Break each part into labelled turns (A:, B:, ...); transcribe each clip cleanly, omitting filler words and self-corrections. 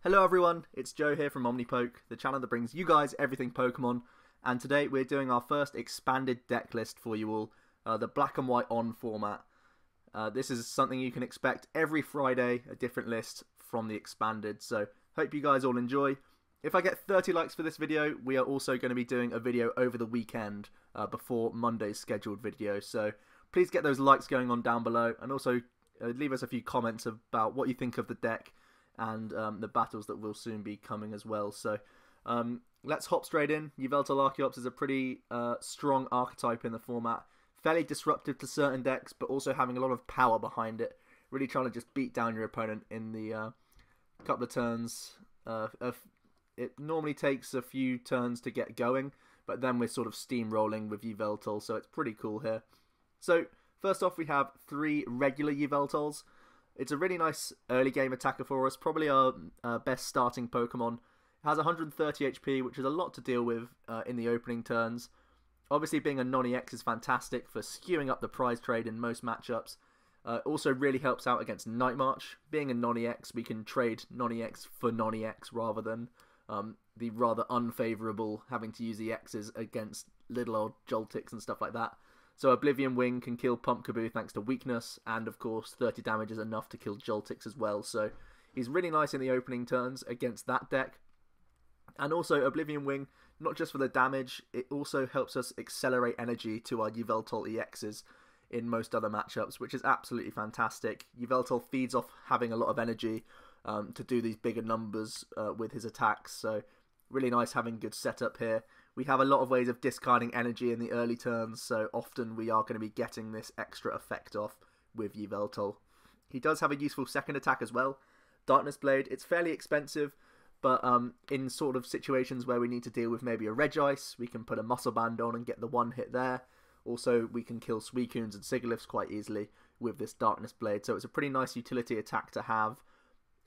A: Hello everyone, it's Joe here from Omnipoke, the channel that brings you guys everything Pokemon, and today we're doing our first expanded deck list for you all, the black and white on format. This is something you can expect every Friday, a different list from the expanded, so hope you guys all enjoy. If I get 30 likes for this video, we are also going to be doing a video over the weekend before Monday's scheduled video, so please get those likes going on down below, and also leave us a few comments about what you think of the deck and the battles that will soon be coming as well. So let's hop straight in. Yveltal Archeops is a pretty strong archetype in the format. Fairly disruptive to certain decks, but also having a lot of power behind it. Really trying to just beat down your opponent in the couple of turns. It normally takes a few turns to get going, but then we're sort of steamrolling with Yveltal, so it's pretty cool here. So first off, we have 3 regular Yveltals. It's a really nice early game attacker for us, probably our best starting Pokemon. It has 130 HP, which is a lot to deal with in the opening turns. Obviously, being a non-EX is fantastic for skewing up the prize trade in most matchups. Also really helps out against Night March. Being a non-EX, we can trade non-EX for non-EX rather than the rather unfavourable having to use EXs against little old Joltix and stuff like that. So Oblivion Wing can kill Pumpkaboo thanks to weakness, and of course 30 damage is enough to kill Joltix as well. So he's really nice in the opening turns against that deck. And also Oblivion Wing, not just for the damage, it also helps us accelerate energy to our Yveltal EXs in most other matchups, which is absolutely fantastic. Yveltal feeds off having a lot of energy to do these bigger numbers with his attacks, so really nice having good setup here. We have a lot of ways of discarding energy in the early turns, so often we are going to be getting this extra effect off with Yveltal. He does have a useful second attack as well, Darkness Blade. It's fairly expensive, but in sort of situations where we need to deal with maybe a Regice, we can put a Muscle Band on and get the one hit there. Also, we can kill Suicunes and Sigilyphs quite easily with this Darkness Blade, so it's a pretty nice utility attack to have.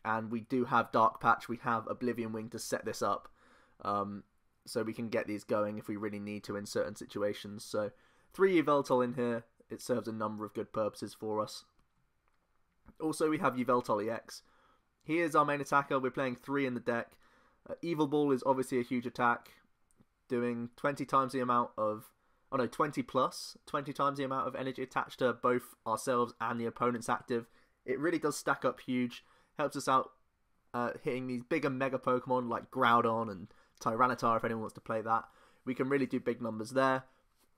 A: And we do have Dark Patch, we have Oblivion Wing to set this up. So we can get these going if we really need to in certain situations. So 3 Yveltal in here, it serves a number of good purposes for us. Also we have Yveltal EX. He is our main attacker, we're playing 3 in the deck. Evil Ball is obviously a huge attack, doing 20 times the amount of, 20 times the amount of energy attached to both ourselves and the opponent's active. It really does stack up huge, helps us out hitting these bigger mega Pokemon like Groudon and Tyranitar if anyone wants to play that. We can really do big numbers there.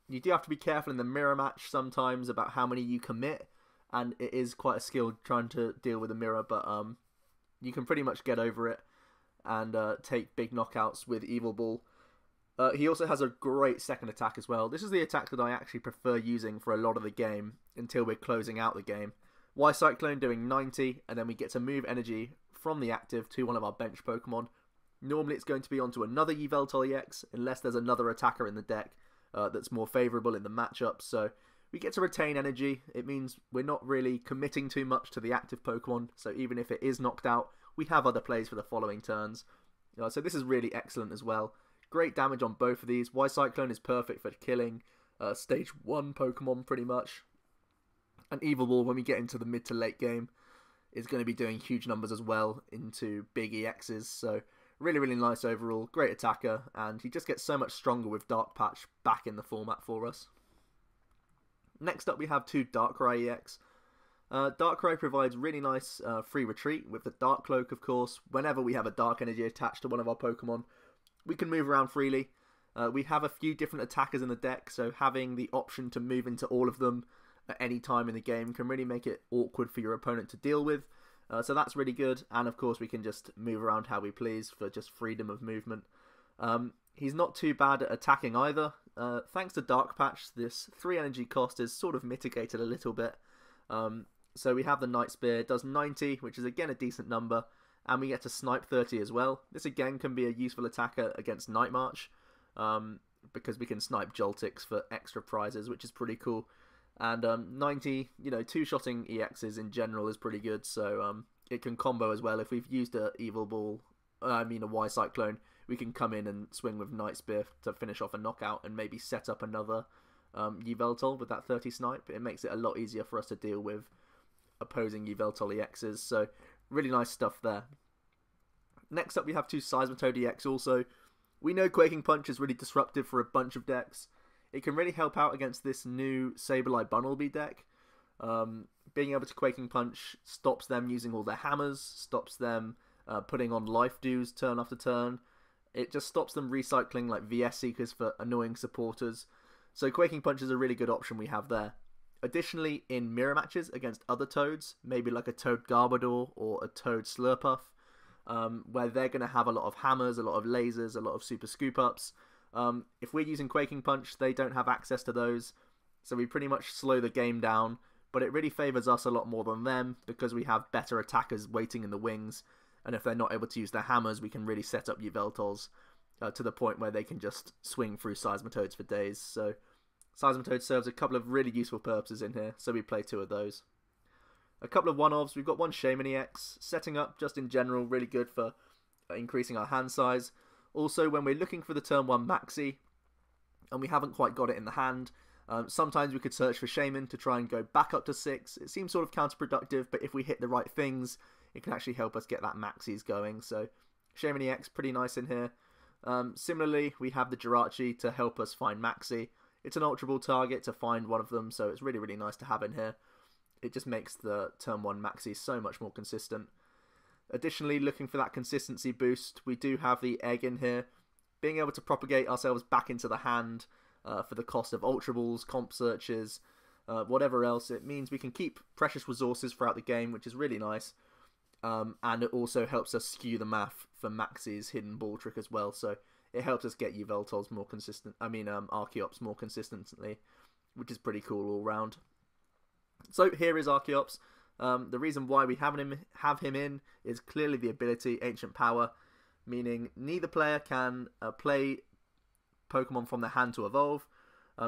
A: You do have to be careful in the mirror match sometimes about how many you commit, and it is quite a skill trying to deal with a mirror, but you can pretty much get over it and take big knockouts with Evil Ball. He also has a great second attack as well. This is the attack that I actually prefer using for a lot of the game until we're closing out the game. Y-Cyclone doing 90, and then we get to move energy from the active to one of our bench Pokemon. Normally it's going to be onto another Yveltal EX, unless there's another attacker in the deck that's more favourable in the matchup. So we get to retain energy. It means we're not really committing too much to the active Pokemon, so even if it is knocked out, we have other plays for the following turns. So this is really excellent as well. Great damage on both of these. Y-Cyclone is perfect for killing stage 1 Pokemon pretty much. And Evil Ball, when we get into the mid to late game, is going to be doing huge numbers as well into big EXs, so really, really nice overall, great attacker, and he just gets so much stronger with Dark Patch back in the format for us. Next up we have 2 Darkrai EX. Darkrai provides really nice free retreat with the Dark Cloak, of course. Whenever we have a Dark Energy attached to one of our Pokemon, we can move around freely. We have a few different attackers in the deck, so having the option to move into all of them at any time in the game can really make it awkward for your opponent to deal with. So that's really good, and of course we can just move around how we please for just freedom of movement. He's not too bad at attacking either. Thanks to Dark Patch, this 3 energy cost is sort of mitigated a little bit. So we have the Night Spear, does 90, which is again a decent number, and we get to snipe 30 as well. This again can be a useful attacker against Night March, because we can snipe Joltix for extra prizes, which is pretty cool. And 90, two-shotting EXs in general is pretty good, so it can combo as well. If we've used a Evil Ball, a Y-Cyclone, we can come in and swing with Night Spear to finish off a knockout and maybe set up another Yveltal with that 30 snipe. It makes it a lot easier for us to deal with opposing Yveltal EXs, so really nice stuff there. Next up we have two Seismitoad EX also. We know Quaking Punch is really disruptive for a bunch of decks. It can really help out against this new Sableye Bunnelby deck. Being able to Quaking Punch stops them using all their hammers, stops them putting on life dews turn after turn. It just stops them recycling like VS Seekers for annoying supporters. So Quaking Punch is a really good option we have there. Additionally, in mirror matches against other Toads, maybe like a Toad Garbodor or a Toad Slurpuff, where they're going to have a lot of hammers, a lot of lasers, a lot of super scoop-ups. If we're using Quaking Punch, they don't have access to those, so we pretty much slow the game down, but it really favours us a lot more than them because we have better attackers waiting in the wings, and if they're not able to use their hammers, we can really set up Yveltals to the point where they can just swing through Seismitoads for days. So Seismitoad serves a couple of really useful purposes in here, so we play two of those. A couple of one-offs, we've got one Shaymin EX, setting up just in general, really good for increasing our hand size. Also, when we're looking for the turn 1 Maxie, and we haven't quite got it in the hand, sometimes we could search for Shaymin to try and go back up to 6. It seems sort of counterproductive, but if we hit the right things, it can actually help us get that Maxies going. So Shaymin EX, pretty nice in here. Similarly, we have the Jirachi to help us find Maxie. It's an Ultra Ball target to find one of them, so it's really, really nice to have in here. It just makes the turn 1 Maxie so much more consistent. Additionally, looking for that consistency boost, we do have the Egg in here. Being able to propagate ourselves back into the hand for the cost of Ultra Balls, Comp Searches, whatever else, it means we can keep precious resources throughout the game, which is really nice. And it also helps us skew the math for Maxie's Hidden Ball Trick as well, so it helps us get Yveltals more consistent, Archeops more consistently, which is pretty cool all round. So here is Archeops. The reason why we have him in is clearly the ability Ancient Power, meaning neither player can play Pokemon from their hand to evolve.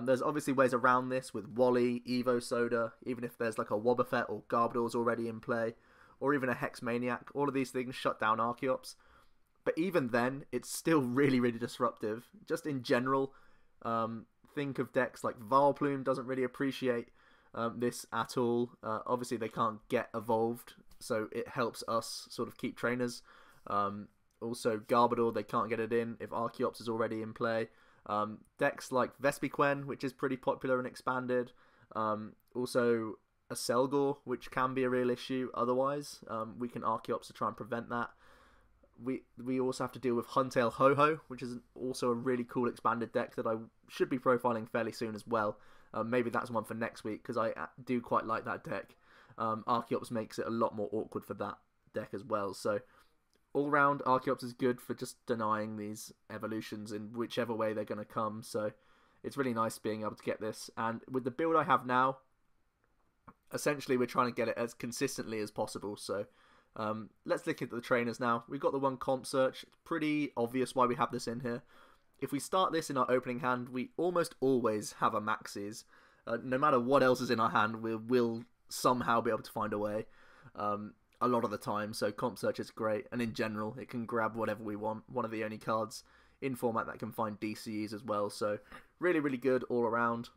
A: There's obviously ways around this with Wally, Evo Soda, even if there's like a Wobbuffet or Garbodor's already in play, or even a Hex Maniac. All of these things shut down Archeops. But even then, it's still really, really disruptive. Just in general, think of decks like Vileplume doesn't really appreciate this at all. Obviously, they can't get evolved, so it helps us sort of keep trainers. Also, Garbodor, they can't get it in if Archeops is already in play. Decks like Vespiquen, which is pretty popular and expanded. Also, a Selgor, which can be a real issue otherwise. We can Archeops to try and prevent that. We also have to deal with Huntail Ho-Ho, which is also a really cool expanded deck that I should be profiling fairly soon as well. Maybe that's one for next week, because I do quite like that deck. Archeops makes it a lot more awkward for that deck as well. So all round, Archeops is good for just denying these evolutions in whichever way they're going to come. So it's really nice being able to get this. And with the build I have now, essentially we're trying to get it as consistently as possible. So let's look at the trainers now. We've got the one Comp Search. It's pretty obvious why we have this in here. If we start this in our opening hand, we almost always have a Maxie's. No matter what else is in our hand, we'll somehow be able to find a way a lot of the time. So Comp Search is great, and in general, it can grab whatever we want. One of the only cards in format that can find DCEs as well. So really, really good all around.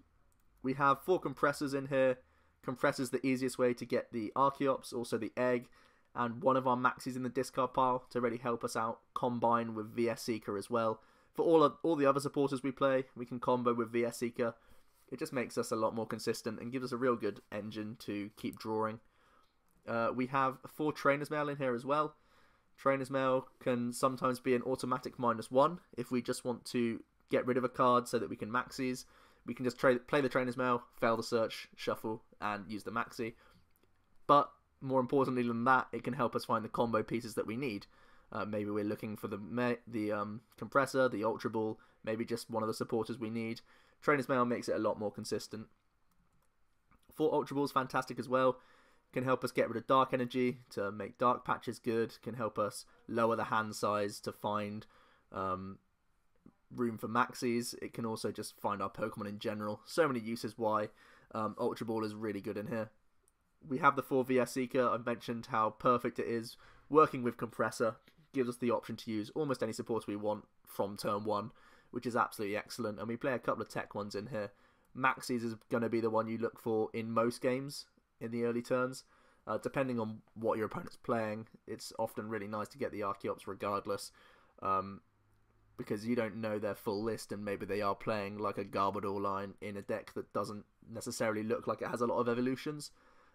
A: We have 4 Compressors in here. Compressor's the easiest way to get the Archeops, also the Egg, and one of our Maxies in the discard pile to really help us out, combine with VS Seeker as well. For all the other supporters we play, we can combo with VS Seeker. It just makes us a lot more consistent and gives us a real good engine to keep drawing. We have 4 Trainer's Mail in here as well. Trainer's Mail can sometimes be an automatic -1 if we just want to get rid of a card so that we can Maxies. We can just play the Trainer's Mail, fail the search, shuffle, and use the Maxie. But more importantly than that, it can help us find the combo pieces that we need. Maybe we're looking for the Compressor, the Ultra Ball, maybe just one of the supporters we need. Trainer's Mail makes it a lot more consistent. 4 Ultra Balls, fantastic as well. Can help us get rid of Dark Energy to make Dark Patches good. Can help us lower the hand size to find room for Maxies. It can also just find our Pokemon in general. So many uses why Ultra Ball is really good in here. We have the 4 VS Seeker. I mentioned how perfect it is working with Compressor. Gives us the option to use almost any supporter we want from turn 1, which is absolutely excellent. And we play a couple of tech ones in here. Maxie's is going to be the one you look for in most games in the early turns. Depending on what your opponent's playing, it's often really nice to get the Archeops regardless, because you don't know their full list, and maybe they are playing like a Garbodor line in a deck that doesn't necessarily look like it has a lot of evolutions.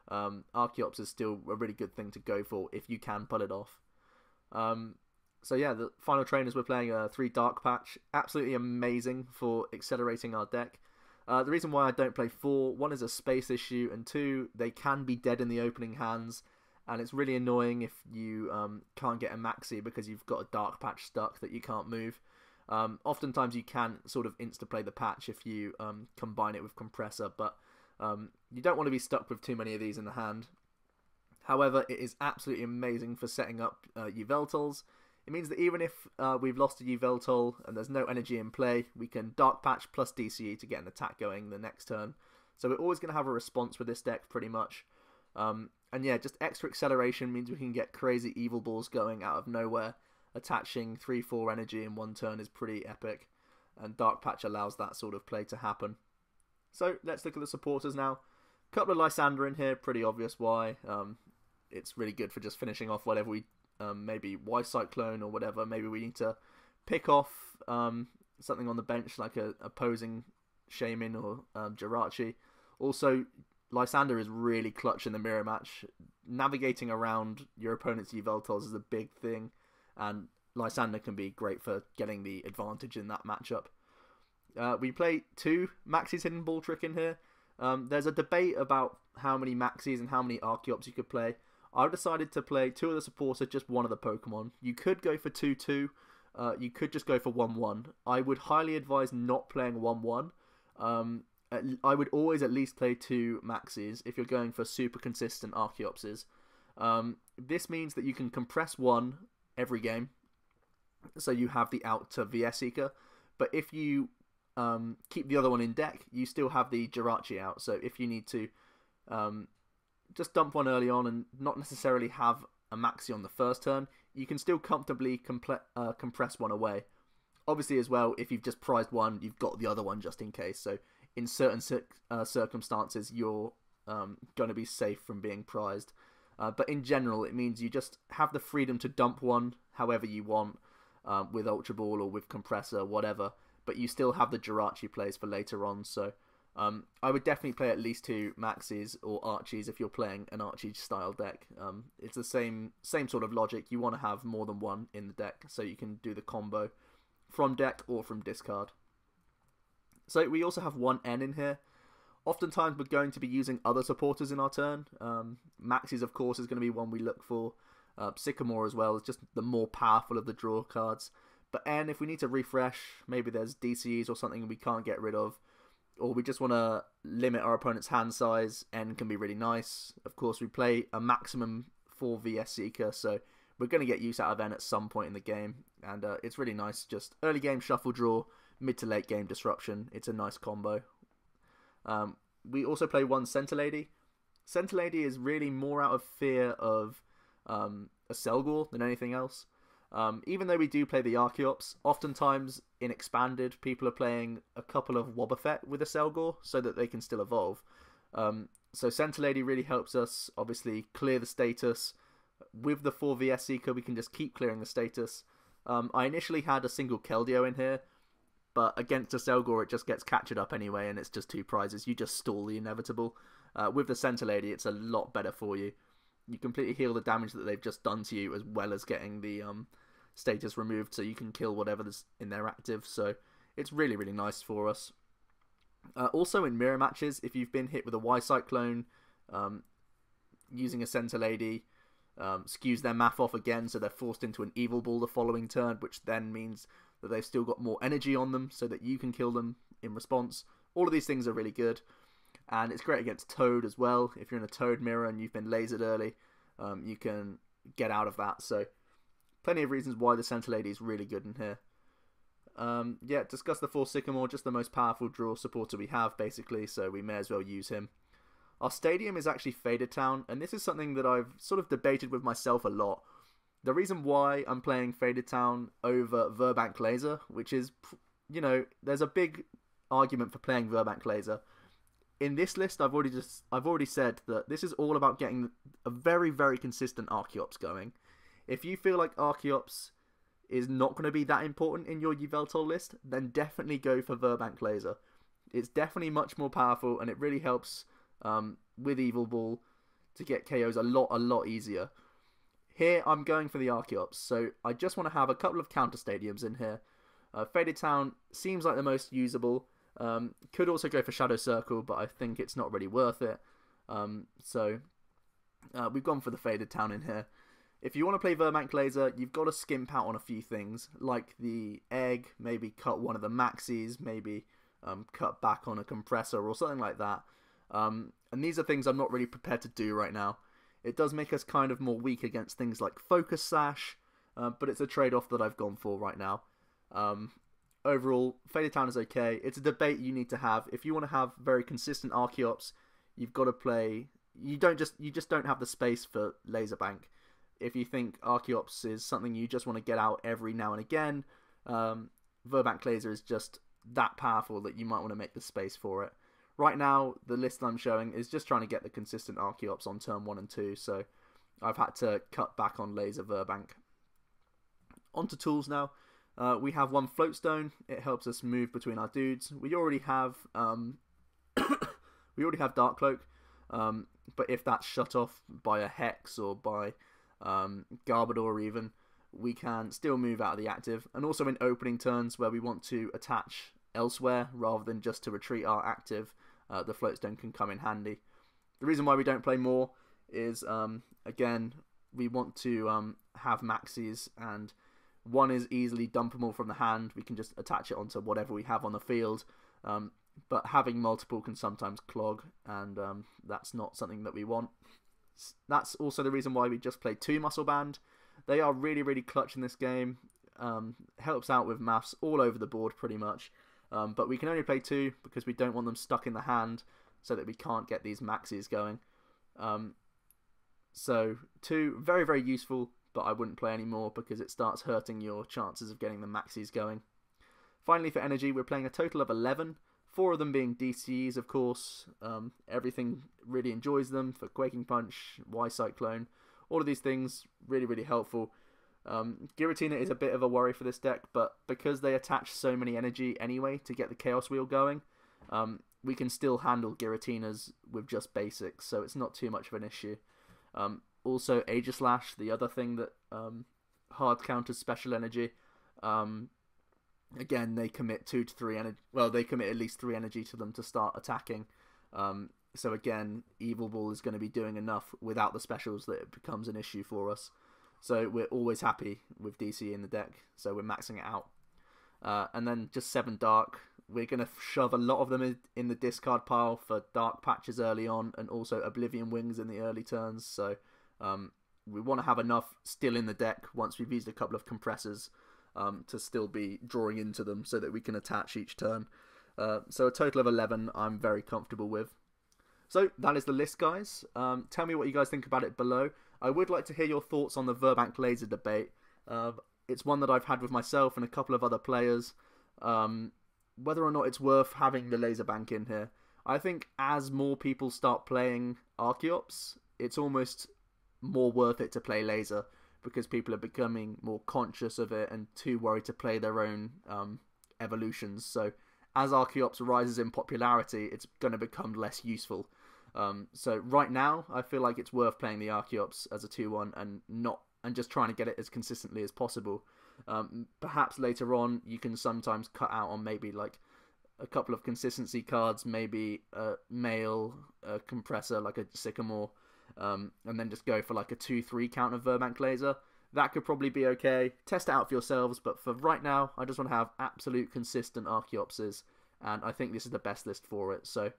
A: Archeops is still a really good thing to go for if you can pull it off. So yeah, the final trainers, we're playing a 3 Dark Patch. Absolutely amazing for accelerating our deck. The reason why I don't play 4, 1 is a space issue, and 2, they can be dead in the opening hands, and it's really annoying if you can't get a Maxie because you've got a Dark Patch stuck that you can't move. Oftentimes you can sort of insta-play the patch if you combine it with Compressor, but you don't want to be stuck with too many of these in the hand. However, it is absolutely amazing for setting up Yveltals. It means that even if we've lost a Yveltal and there's no energy in play, we can Dark Patch plus DCE to get an attack going the next turn. So we're always going to have a response with this deck, pretty much. And yeah, just extra acceleration means we can get crazy evil balls going out of nowhere. Attaching 3-4 energy in one turn is pretty epic, and Dark Patch allows that sort of play to happen. So let's look at the supporters now. Couple of Lysandre in here, pretty obvious why. It's really good for just finishing off whatever we maybe Y-Cyclone or whatever. Maybe we need to pick off something on the bench like a opposing Shaymin or Jirachi. Also, Lysandre is really clutch in the mirror match. Navigating around your opponent's Yveltals is a big thing, and Lysandre can be great for getting the advantage in that matchup. We play 2 Maxie's Hidden Ball Trick in here. There's a debate about how many Maxies and how many Archeops you could play. I've decided to play 2 of the supporters, just 1 of the Pokemon. You could go for 2-2. You could just go for 1-1. I would highly advise not playing 1-1. I would always at least play 2 Maxies if you're going for super consistent Archeopses. This means that you can compress 1 every game, so you have the out to VS Seeker. But if you keep the other one in deck, you still have the Jirachi out. So if you need to just dump 1 early on and not necessarily have a Maxie on the first turn, you can still comfortably compress 1 away. Obviously as well, if you've just prized 1, you've got the other one just in case. So in certain circumstances, you're going to be safe from being prized. But in general, it means you just have the freedom to dump 1 however you want, with Ultra Ball or with Compressor, whatever. But you still have the Jirachi plays for later on. So I would definitely play at least 2 Maxies or Archies if you're playing an Archie style deck. It's the same sort of logic. You want to have more than 1 in the deck so you can do the combo from deck or from discard. So we also have 1 N in here. Oftentimes we're going to be using other supporters in our turn. Maxie's, of course, is going to be one we look for. Sycamore as well is just the more powerful of the draw cards. But N, if we need to refresh, maybe there's DCEs or something we can't get rid of, or we just want to limit our opponent's hand size, N can be really nice. Of course, we play a maximum for VS Seeker, so we're going to get use out of N at some point in the game. And it's really nice, just early game shuffle draw, mid to late game disruption. It's a nice combo. We also play 1 Centilady. Centilady is really more out of fear of a Selgor than anything else. Even though we do play the Archeops, oftentimes in Expanded, people are playing a couple of Wobbuffet with a Selgor so that they can still evolve. So Centilady really helps us, obviously, clear the status. With the 4 VS Seeker, we can just keep clearing the status. I initially had a single Keldeo in here, but against a Selgor, it just gets captured up anyway, and it's just 2 prizes. You just stall the inevitable. With the Centilady, it's a lot better for you. You completely heal the damage that they've just done to you, as well as getting the status removed, so you can kill whatever's in their active. So it's really, really nice for us. Also in mirror matches, if you've been hit with a Y-Cyclone, using a Centilady skews their math off again, so they're forced into an Evil Ball the following turn, which then means that they've still got more energy on them, so that you can kill them in response. All of these things are really good. And it's great against Toad as well. If you're in a Toad mirror and you've been lasered early, you can get out of that. So plenty of reasons why the Centilady is really good in here. Yeah, discuss the 4 Sycamore, just the most powerful draw supporter we have, basically, so we may as well use him. Our stadium is actually Faded Town, and this is something that I've sort of debated with myself a lot. The reason why I'm playing Faded Town over Verbank Laser, which is, you know, there's a big argument for playing Verbank Laser. in this list, I've already said that this is all about getting a very, very consistent Archeops going. If you feel like Archeops is not going to be that important in your Yveltal list, then definitely go for Verbank Laser. It's definitely much more powerful, and it really helps with Evil Ball to get KOs a lot easier. Here, I'm going for the Archeops, so I just want to have a couple of counter stadiums in here. Faded Town seems like the most usable. Could also go for Shadow Circle, but I think it's not really worth it. So we've gone for the Faded Town in here. If you want to play Verbank Laser, you've got to skimp out on a few things, like the egg, maybe cut one of the Maxies, maybe cut back on a compressor or something like that. And these are things I'm not really prepared to do right now. It does make us kind of more weak against things like Focus Sash, but it's a trade-off that I've gone for right now. Overall, Faded Town is okay. It's a debate you need to have. If you want to have very consistent Archeops, you've got to play... You just don't have the space for Laser Bank. If you think Archeops is something you just want to get out every now and again, Verbank Laser is just that powerful that you might want to make the space for it. Right now, the list I'm showing is just trying to get the consistent Archeops on turn 1 and 2, so I've had to cut back on Laser Verbank. On to tools now. We have one Floatstone. It helps us move between our dudes. We already have Dark Cloak, but if that's shut off by a Hex or by Garbodor even, we can still move out of the active. And also in opening turns where we want to attach elsewhere rather than just to retreat our active, the Floatstone can come in handy. The reason why we don't play more is, again, we want to have Maxies, and one is easily dumpable from the hand. We can just attach it onto whatever we have on the field. But having multiple can sometimes clog, and that's not something that we want. That's also the reason why we just play 2 Muscle Band. They are really clutch in this game. Helps out with maths all over the board pretty much. But we can only play 2 because we don't want them stuck in the hand so that we can't get these Maxies going. So 2, very useful, but I wouldn't play anymore because it starts hurting your chances of getting the Maxies going. Finally, for energy, we're playing a total of 11. 4 of them being DCs, of course. Everything really enjoys them for Quaking Punch, Y-Cyclone. All of these things really helpful. Giratina is a bit of a worry for this deck, but because they attach so many energy anyway to get the Chaos Wheel going, we can still handle Giratinas with just basics, so it's not too much of an issue. Also, Aegislash, the other thing that hard counters special energy. Again, they commit 2 to 3 energy. Well, they commit at least 3 energy to them to start attacking. So again, Evil Ball is going to be doing enough without the specials that it becomes an issue for us. So we're always happy with DC in the deck, so we're maxing it out. And then just 7 Dark. We're going to shove a lot of them in the discard pile for Dark Patches early on, and also Oblivion Wings in the early turns. So we want to have enough still in the deck once we've used a couple of compressors to still be drawing into them so that we can attach each turn. So a total of 11 I'm very comfortable with. So that is the list, guys. Tell me what you guys think about it below. I would like to hear your thoughts on the Verbank Laser debate. It's one that I've had with myself and a couple of other players. Whether or not it's worth having the Laser Bank in here. I think as more people start playing Archeops, it's almost more worth it to play Laser, because people are becoming more conscious of it and too worried to play their own evolutions. So as Archeops rises in popularity, it's going to become less useful. So right now, I feel like it's worth playing the Archeops as a 2-1 and just trying to get it as consistently as possible. Perhaps later on, you can sometimes cut out on maybe like a couple of consistency cards, maybe a male compressor like a Sycamore, and then just go for like a 2-3 count of Verbank Laser. That could probably be okay. Test it out for yourselves, but for right now, I just want to have absolute consistent Archeopses, and I think this is the best list for it. So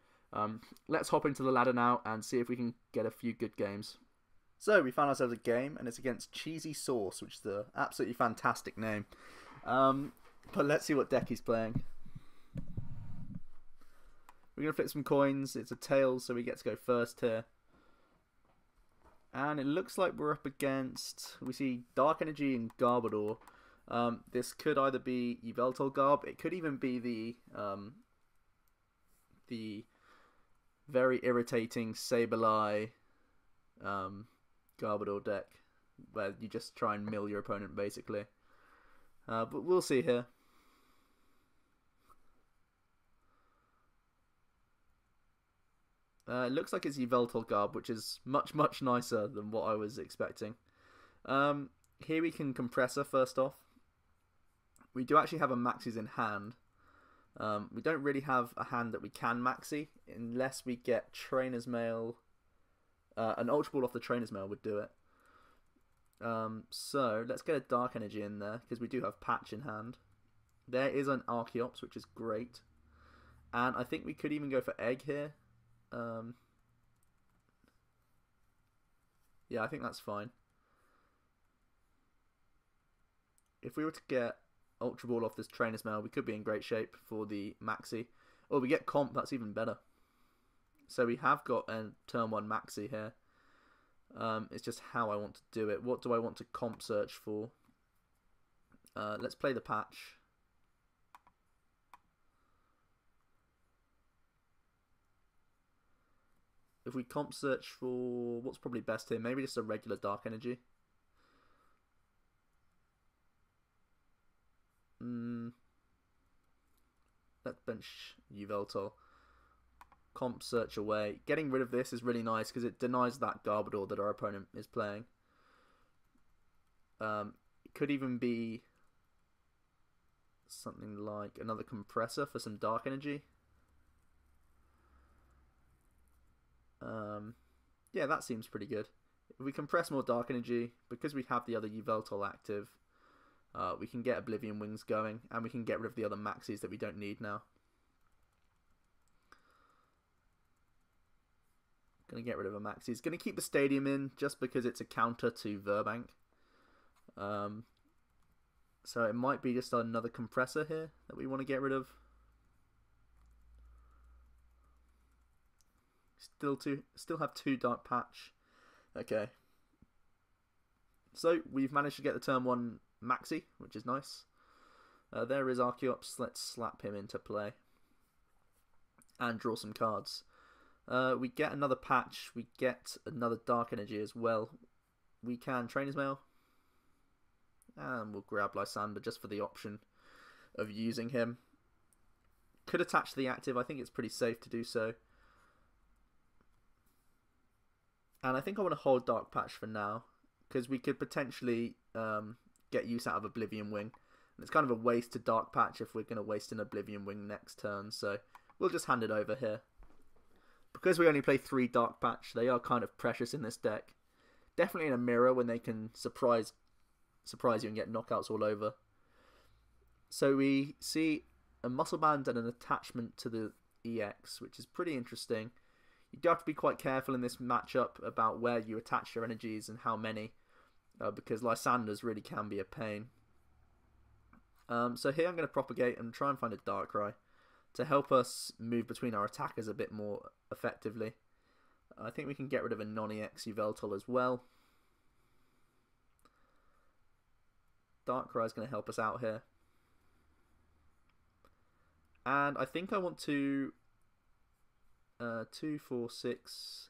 A: let's hop into the ladder now and see if we can get a few good games. So we found ourselves a game, and it's against Cheesy Sauce, which is an absolutely fantastic name. But let's see what deck he's playing. We're going to flip some coins. It's a tails, so we get to go first here. And it looks like we're up against... We see Dark Energy and Garbodor. This could either be Yveltal Garb. It could even be the very irritating Sableye Garbodor deck where you just try and mill your opponent basically. But we'll see here. It looks like it's Yveltal Garb, which is much nicer than what I was expecting. Here we can Compressor first off. We do actually have a Maxie's in hand. We don't really have a hand that we can Maxie unless we get Trainer's Mail. An Ultra Ball off the Trainer's Mail would do it. So let's get a Dark Energy in there because we do have Patch in hand. There is an Archeops, which is great. And I think we could even go for Egg here. Yeah, I think that's fine. If we were to get Ultra Ball off this Trainer's Mail, we could be in great shape for the Maxie. Oh, we get Comp, that's even better. So we have got a turn 1 Maxie here. It's just how I want to do it. What do I want to Comp search for? Let's play the Patch. If we Comp search for... what's probably best here? Maybe just a regular Dark Energy. Let's bench Yveltal. Comp search away. Getting rid of this is really nice because it denies that Garbodor that our opponent is playing. It could even be something like another Compressor for some Dark Energy. Yeah, that seems pretty good. If we compress more Dark Energy, because we have the other Yveltal active, we can get Oblivion Wings going, and we can get rid of the other Maxies that we don't need now. Gonna get rid of a Maxie. It's gonna keep the Stadium in just because it's a counter to Verbank. So it might be just another Compressor here that we want to get rid of. Still have 2 Dark Patch. Okay. So we've managed to get the turn 1 Maxie, which is nice. There is Archeops. Let's slap him into play. And draw some cards. We get another Patch. We get another Dark Energy as well. We can Trainer's Mail. And we'll grab Lysandre just for the option of using him. Could attach to the active. I think it's pretty safe to do so. And I think I want to hold Dark Patch for now, because we could potentially get use out of Oblivion Wing. And it's kind of a waste to Dark Patch if we're going to waste an Oblivion Wing next turn, so we'll just hand it over here. Because we only play 3 Dark Patch, they are kind of precious in this deck. Definitely in a mirror when they can surprise you and get knockouts all over. So we see a Muscle Band and an attachment to the EX, which is pretty interesting. You do have to be quite careful in this matchup about where you attach your energies and how many, because Lysandres really can be a pain. So here I'm going to propagate and try and find a Darkrai to help us move between our attackers a bit more effectively. I think we can get rid of a non-EX Yveltal as well. Darkrai is going to help us out here. And I think I want to 2, 4, 6,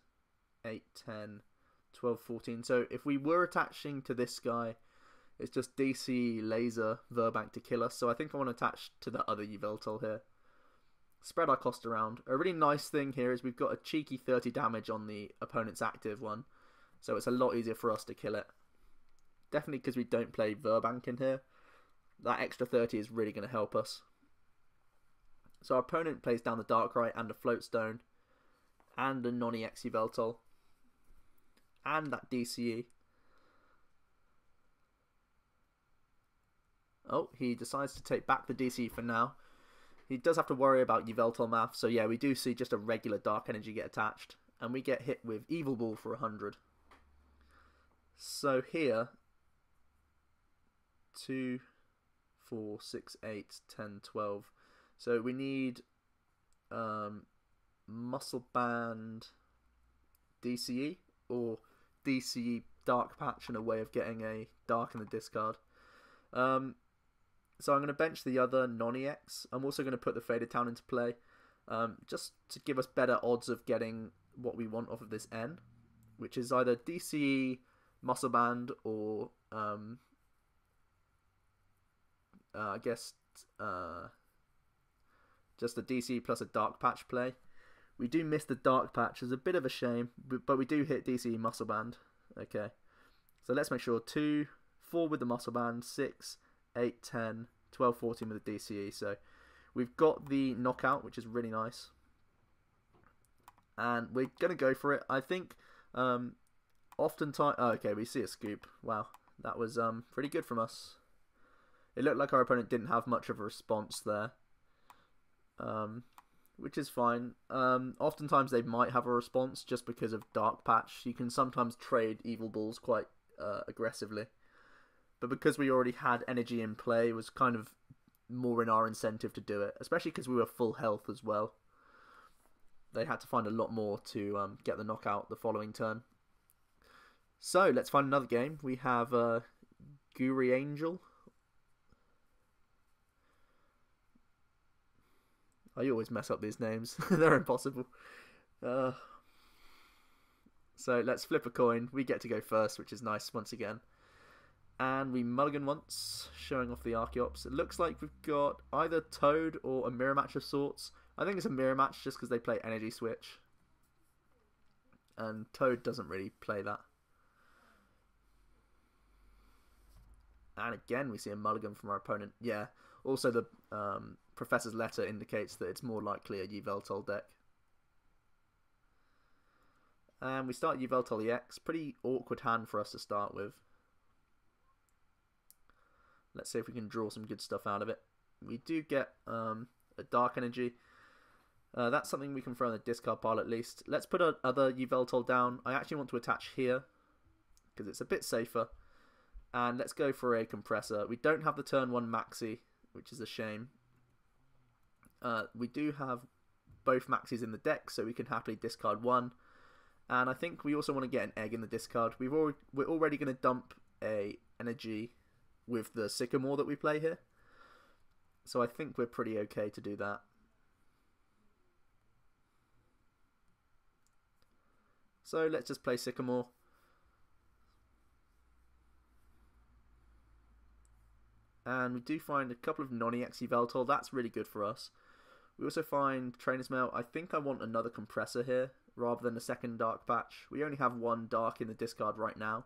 A: 8, 10, 12, 14. So if we were attaching to this guy, it's just DC, Laser, Verbank to kill us. So I think I want to attach to the other Yveltal here. Spread our cost around. A really nice thing here is we've got a cheeky 30 damage on the opponent's active one. So it's a lot easier for us to kill it. Definitely because we don't play Verbank in here. That extra 30 is really going to help us. So our opponent plays down the Darkrai and a Floatstone. And a non-EX Yveltal. And that DCE. Oh, he decides to take back the DCE for now. He does have to worry about Yveltal math. So yeah, we do see just a regular Dark Energy get attached. And we get hit with Evil Ball for 100. So here, 2, 4, 6, 8, 10, 12. So we need Muscle Band DCE or DCE Dark Patch and a way of getting a Dark in the discard. So I'm going to bench the other non-EX. I'm also going to put the Faded Town into play. just to give us better odds of getting what we want off of this N, which is either DCE, Muscle Band, or I guess just a DC plus a Dark Patch play. We do miss the Dark Patch, it's a bit of a shame, but we do hit DCE Muscle Band. Okay, so let's make sure 2, 4 with the Muscle Band, 6, 8, 10, 12, 14 with the DCE. So we've got the knockout, which is really nice. And we're going to go for it. I think oftentimes... Oh, okay, we see a scoop. Wow, that was pretty good from us. It looked like our opponent didn't have much of a response there. Which is fine. Oftentimes they might have a response just because of Dark Patch. You can sometimes trade Evil Balls quite aggressively. But because we already had energy in play, it was kind of more in our incentive to do it. Especially because we were full health as well. They had to find a lot more to get the knockout the following turn. So, let's find another game. We have Guri Angel. I always mess up these names. They're impossible. So let's flip a coin. We get to go first, which is nice once again. And we mulligan once, showing off the Archeops. It looks like we've got either Toad or a mirror match of sorts. I think it's a mirror match just because they play Energy Switch. And Toad doesn't really play that. And again, we see a mulligan from our opponent. Yeah, also the... Professor's letter indicates that it's more likely a Yveltal deck. And we start Yveltal EX. Pretty awkward hand for us to start with. Let's see if we can draw some good stuff out of it. We do get a Dark Energy. That's something we can throw in the discard pile at least. Let's put our other Yveltal down. I actually want to attach here because it's a bit safer. And let's go for a Compressor. We don't have the turn 1 Maxie, which is a shame. We do have both Maxies in the deck, so we can happily discard one. And I think we also want to get an egg in the discard. We're already going to dump a energy with the Sycamore that we play here. So I think we're pretty okay to do that. So let's just play Sycamore. And we do find a couple of non-EX Yveltal. That's really good for us. We also find Trainer's Mail. I think I want another Compressor here rather than a second Dark Patch. We only have one Dark in the discard right now.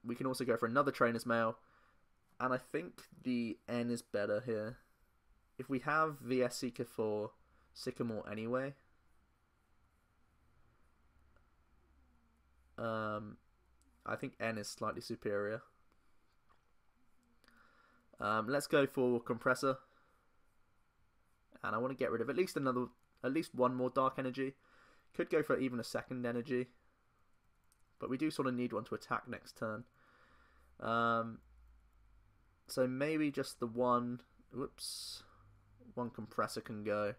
A: We can also go for another Trainer's Mail. And I think the N is better here. If we have VS Seeker for Sycamore anyway. I think N is slightly superior. Let's go for Compressor. And I want to get rid of at least one more Dark Energy. Could go for even a second Energy. But we do sort of need one to attack next turn. So maybe just the one... Whoops. One Compressor can go.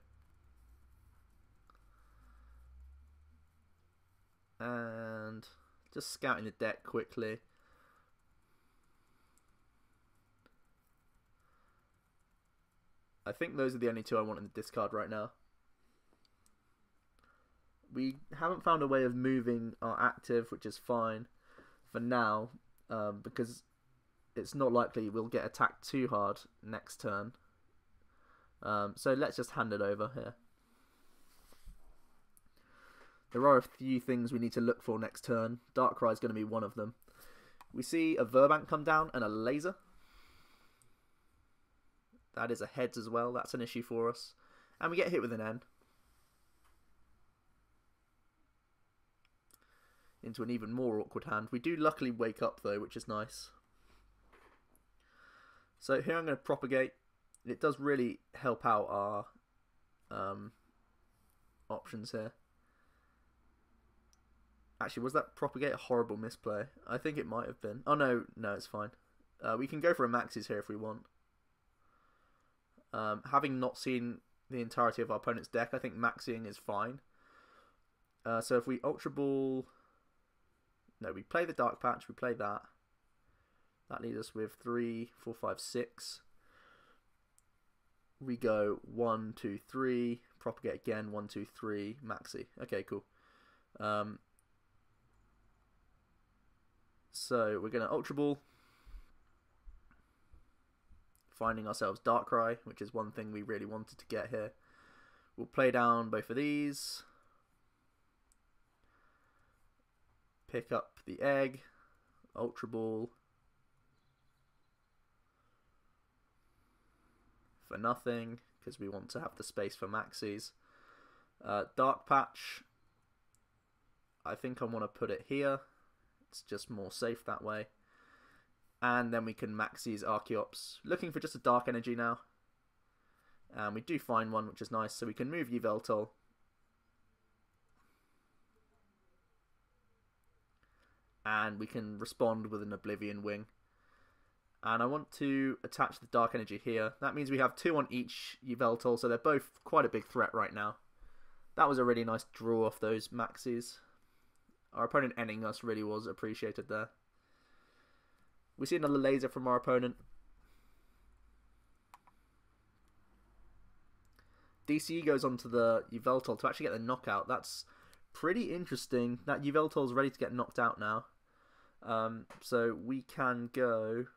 A: And just scouting the deck quickly. I think those are the only two I want in the discard right now. We haven't found a way of moving our active, which is fine for now, because it's not likely we'll get attacked too hard next turn. So let's just hand it over here. There are a few things we need to look for next turn. Darkrai is going to be one of them. We see a Verbank come down and a Laser. That is a heads as well. That's an issue for us. And we get hit with an N. Into an even more awkward hand. We do luckily wake up though, which is nice. So here I'm going to Propagate. It does really help out our options here. Actually, was that Propagate a horrible misplay? I think it might have been. Oh no, it's fine. We can go for a Maxie's here if we want. Having not seen the entirety of our opponent's deck, I think Maxieing is fine. So if we Ultra Ball... No, we play the Dark Patch, we play that. That leaves us with 3, 4, 5, 6. we go 1, 2, 3, propagate again, 1, 2, 3, Maxie. Okay, cool. So we're going to Ultra Ball, finding ourselves Darkrai, which is one thing we really wanted to get here. We'll play down both of these, pick up the egg, Ultra Ball, for nothing, because we want to have the space for Maxies. Dark Patch, I think I want to put it here. It's just more safe that way. And then we can Maxie's Archeops. Looking for just a Dark Energy now. And we do find one, which is nice. So we can move Yveltal. And we can respond with an Oblivion Wing. And I want to attach the Dark Energy here. That means we have 2 on each Yveltal, so they're both quite a big threat right now. That was a really nice draw off those Maxies. Our opponent ending us really was appreciated there. We see another laser from our opponent. DCE goes onto the Yveltal to actually get the knockout. That's pretty interesting. That Yveltal is ready to get knocked out now. So we can go...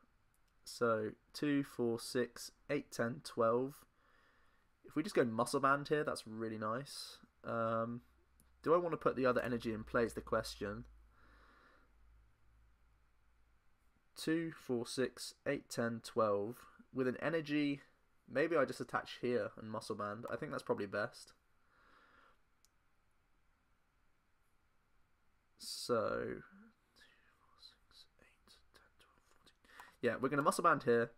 A: So 2, 4, 6, 8, 10, 12. If we just go Muscle Band here, that's really nice. Do I want to put the other energy in play is the question. 2, 4, 6, 8, 10, 12. With an energy, maybe I just attach here and Muscle Band. I think that's probably best. So, 2, 4, 6, 8, 10, 12, 14. Yeah, we're going to Muscle Band here.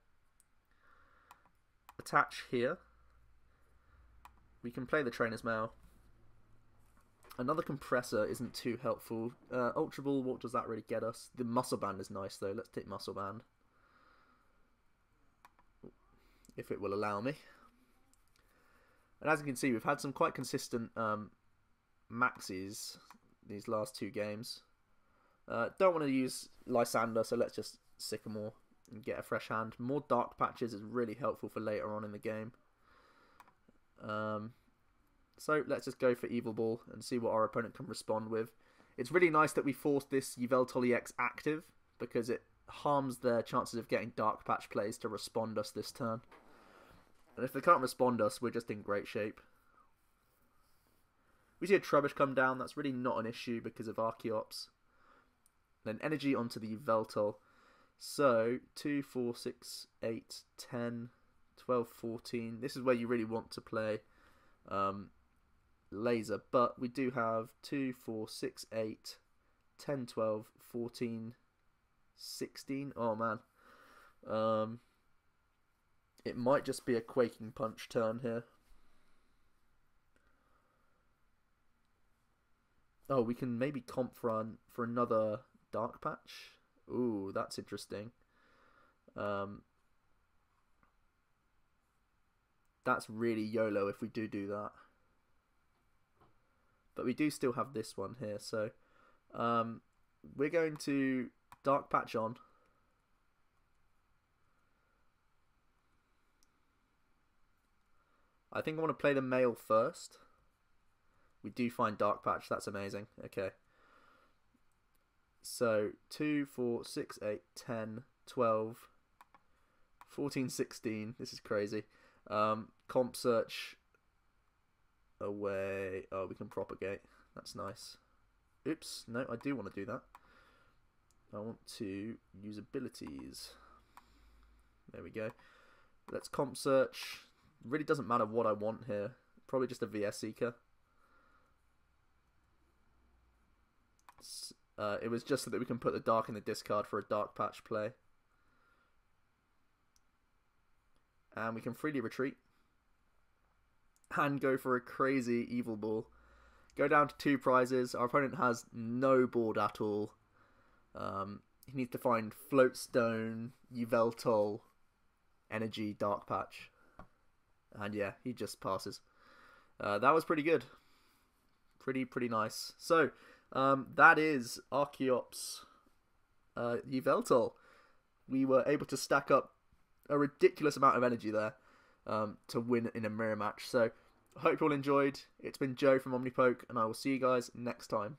A: Attach here. We can play the Trainer's Mail. Another Compressor isn't too helpful. Ultra Ball, what does that really get us? The Muscle Band is nice though. Let's take Muscle Band. If it will allow me. And as you can see, we've had some quite consistent Maxies these last 2 games. Don't want to use Lysandre, so let's just Sycamore and get a fresh hand. More Dark Patches is really helpful for later on in the game. So let's just go for Evil Ball and see what our opponent can respond with. It's really nice that we forced this Yveltal EX active because it harms their chances of getting Dark Patch plays to respond us this turn. And if they can't respond us, we're just in great shape. We see a Trubbish come down. That's really not an issue because of Archeops. Then energy onto the Yveltal. So 2, 4, 6, 8, 10, 12, 14. This is where you really want to play laser, but we do have 2, 4, 6, 8, 10, 12, 14, 16. Oh man. It might just be a Quaking Punch turn here. Oh, we can maybe comp run for another Dark Patch. Ooh, that's interesting. That's really YOLO if we do that. But we do still have this one here, so we're going to Dark Patch on. I think I want to play the male first. We do find Dark Patch, that's amazing. Okay. So 2, 4, 6, 8, 10, 12, 14, 16. This is crazy. Comp search away. Oh, we can propagate. That's nice. Oops, no, I do want to do that. I want to use abilities. There we go. Let's comp search. Really doesn't matter what I want here. Probably just a VS Seeker. It was just so that we can put the Dark in the discard for a Dark Patch play. And we can freely retreat. And go for a crazy Evil Ball. Go down to 2 prizes. Our opponent has no board at all. He needs to find Floatstone, Yveltal, Energy, Dark Patch. And yeah, he just passes. That was pretty good. Pretty nice. So, that is Archeops Yveltal. We were able to stack up a ridiculous amount of energy there. to win in a mirror match. So I hope you all enjoyed. It's been Joe from Omnipoke, and I will see you guys next time.